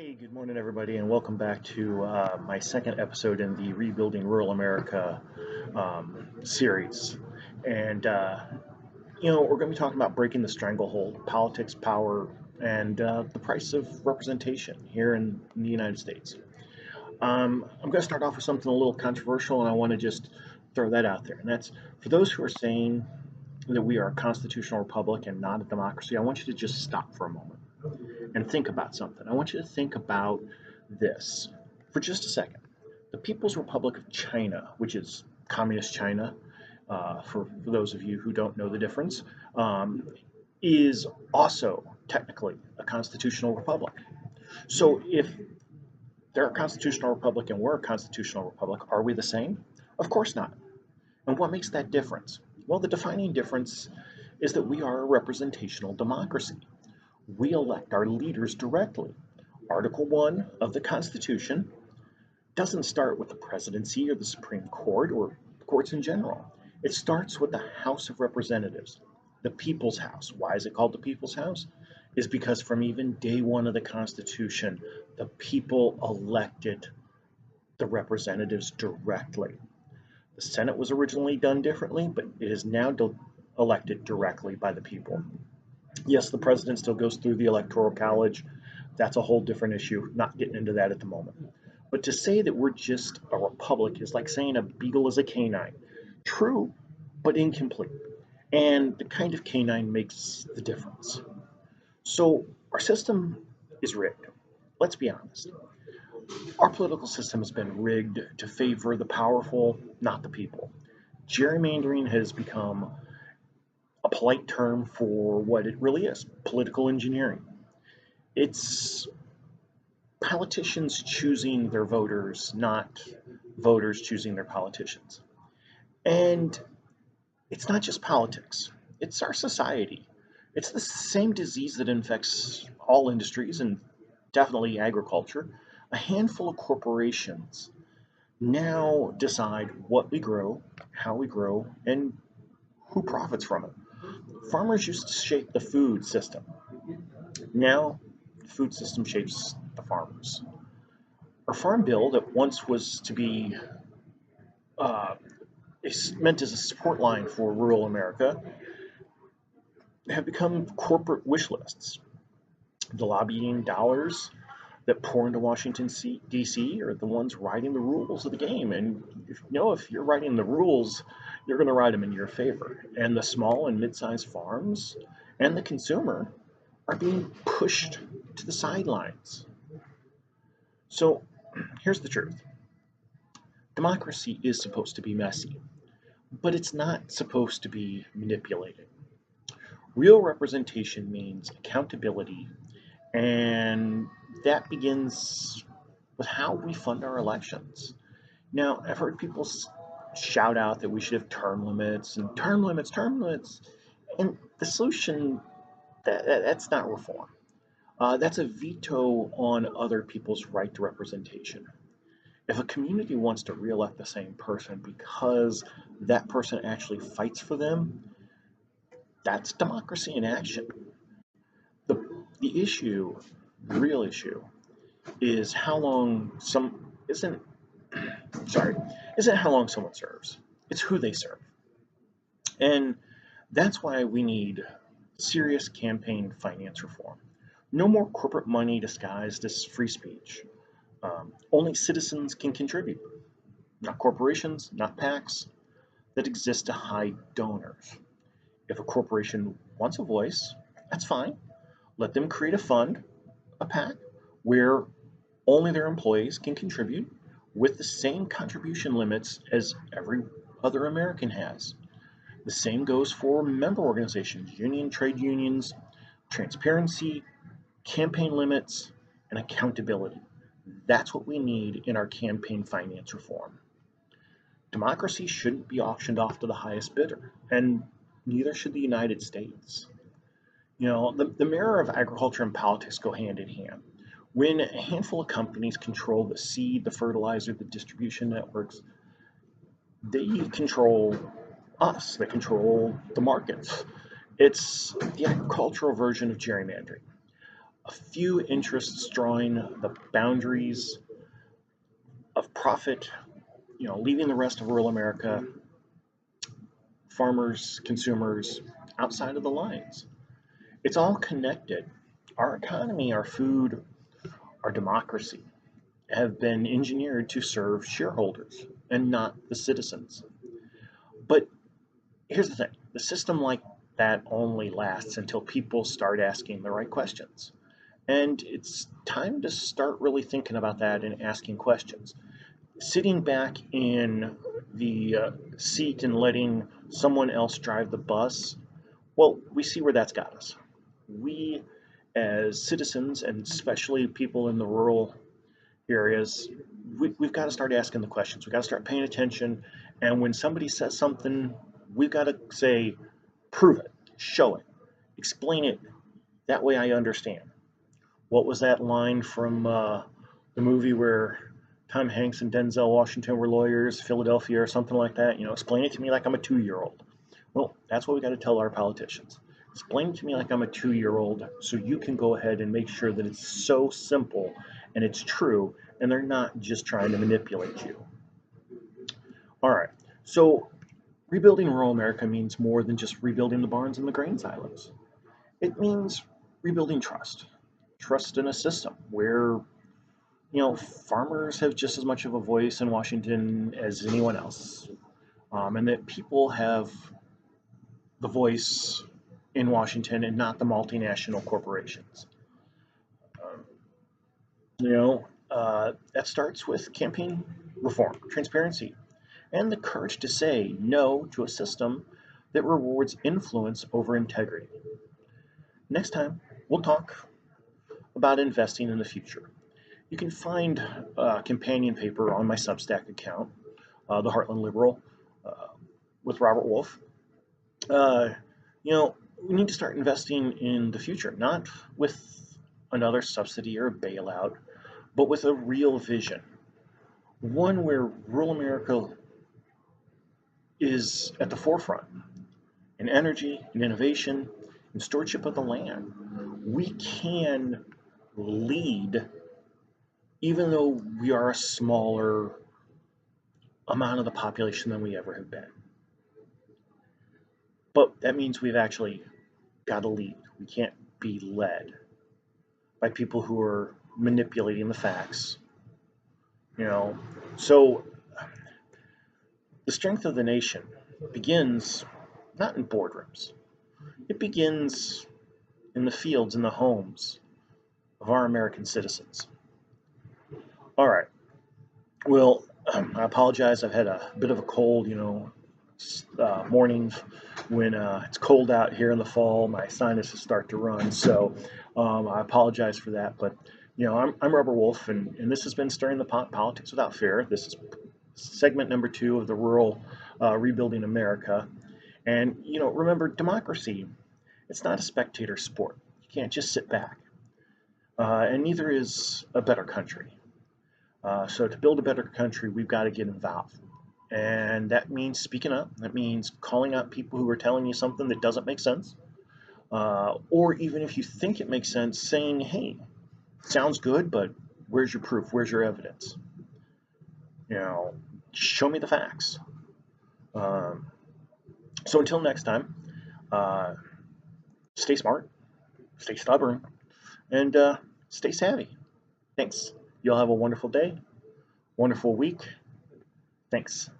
Hey, good morning, everybody, and welcome back to my second episode in the Rebuilding Rural America series. And, we're going to be talking about breaking the stranglehold, politics, power, and the price of representation here in the United States. I'm going to start off with something a little controversial, and I want to just throw that out there. And that's for those who are saying that we are a constitutional republic and not a democracy, I want you to just stop for a moment and think about something. I want you to think about this for just a second. The People's Republic of China, which is Communist China, for those of you who don't know the difference, is also technically a constitutional republic. So if they're a constitutional republic and we're a constitutional republic, are we the same? Of course not. And what makes that difference? Well, the defining difference is that we are a representational democracy. We elect our leaders directly. Article 1 of the Constitution doesn't start with the presidency or the Supreme Court or courts in general. It starts with the House of Representatives, the People's House. Why is it called the People's House? Is because from even day one of the Constitution, the people elected the representatives directly. The Senate was originally done differently, but it is now elected directly by the people. Yes, the president still goes through the Electoral College. That's a whole different issue. Not getting into that at the moment. But to say that we're just a republic is like saying a beagle is a canine. True, but incomplete. And the kind of canine makes the difference. So our system is rigged. Let's be honest. Our political system has been rigged to favor the powerful, not the people. Gerrymandering has become a polite term for what it really is, political engineering. It's politicians choosing their voters, not voters choosing their politicians. And it's not just politics, it's our society. It's the same disease that infects all industries and definitely agriculture. A handful of corporations now decide what we grow, how we grow, and who profits from it. Farmers used to shape the food system. Now, the food system shapes the farmers. Our farm bill that once was to be uh, meant as a support line for rural America have become corporate wish lists. The lobbying dollars that pour into Washington, D.C. are the ones writing the rules of the game. And if you're writing the rules, you're going to write them in your favor. And the small and mid-sized farms and the consumer are being pushed to the sidelines. So here's the truth. Democracy is supposed to be messy, but it's not supposed to be manipulated. Real representation means accountability, and that begins with how we fund our elections. Now, I've heard people shout out that we should have term limits and term limits, and the solution that's not reform. That's a veto on other people's right to representation. If a community wants to reelect the same person because that person actually fights for them, that's democracy in action. The issue, the real issue, is how long some isn't sorry, isn't how long someone serves. It's who they serve. And that's why we need serious campaign finance reform. No more corporate money disguised as free speech. Only citizens can contribute, not corporations, not PACs that exist to hide donors. If a corporation wants a voice, that's fine. Let them create a fund, a PAC, where only their employees can contribute with the same contribution limits as every other American has. The same goes for member organizations, trade unions, transparency, campaign limits, and accountability. That's what we need in our campaign finance reform. Democracy shouldn't be auctioned off to the highest bidder, and neither should the United States. The mirror of agriculture and politics go hand in hand. When a handful of companies control the seed, the fertilizer, the distribution networks, they control us, they control the markets. It's the agricultural version of gerrymandering. A few interests drawing the boundaries of profit, leaving the rest of rural America, farmers, consumers, outside of the lines. It's all connected. Our economy, our food, our democracy have been engineered to serve shareholders and not the citizens. But here's the thing, the system like that only lasts until people start asking the right questions. And it's time to start really thinking about that and asking questions. Sitting back in the seat and letting someone else drive the bus, well, we see where that's got us. We, as citizens, and especially people in the rural areas, we've got to start asking the questions. We've got to start paying attention. And when somebody says something, we've got to say, prove it, show it, explain it. That way I understand. What was that line from the movie where Tom Hanks and Denzel Washington were lawyers, Philadelphia or something like that? Explain it to me like I'm a 2-year old. Well, that's what we got to tell our politicians. Explain it to me like I'm a 2-year old so you can go ahead and make sure that it's so simple and it's true and they're not just trying to manipulate you. All right. So rebuilding rural America means more than just rebuilding the barns and the grain silos. It means rebuilding trust. Trust in a system where farmers have just as much of a voice in Washington as anyone else, and that people have the voice in Washington and not the multinational corporations. Um, that starts with campaign reform, transparency, and the courage to say no to a system that rewards influence over integrity. Next time, we'll talk about investing in the future. You can find a companion paper on my Substack account, The Heartland Liberal, uh, with Robert Wolf. Uh, we need to start investing in the future, not with another subsidy or a bailout, but with a real vision. One where rural America is at the forefront in energy, in innovation, in stewardship of the land. We can lead, even though we are a smaller amount of the population than we ever have been. But that means we've actually got to lead. We can't be led by people who are manipulating the facts. So the strength of the nation begins not in boardrooms. It begins in the fields and the homes of our American citizens. All right. Well, I apologize. I've had a bit of a cold, mornings when it's cold out here in the fall, my sinuses start to run. So I apologize for that. But, I'm Robert Wolf, and this has been Stirring the Pot Politics Without Fear. This is segment number 2 of the Rural Rebuilding America. And, remember, democracy, it's not a spectator sport. You can't just sit back. And neither is a better country. So to build a better country, we've got to get involved. And that means speaking up. That means calling out people who are telling you something that doesn't make sense. Or even if you think it makes sense, saying, hey, sounds good, but where's your proof? Where's your evidence? Show me the facts. Um, so until next time, uh, stay smart, stay stubborn, and stay savvy. Thanks. You'll have a wonderful day, wonderful week. Thanks.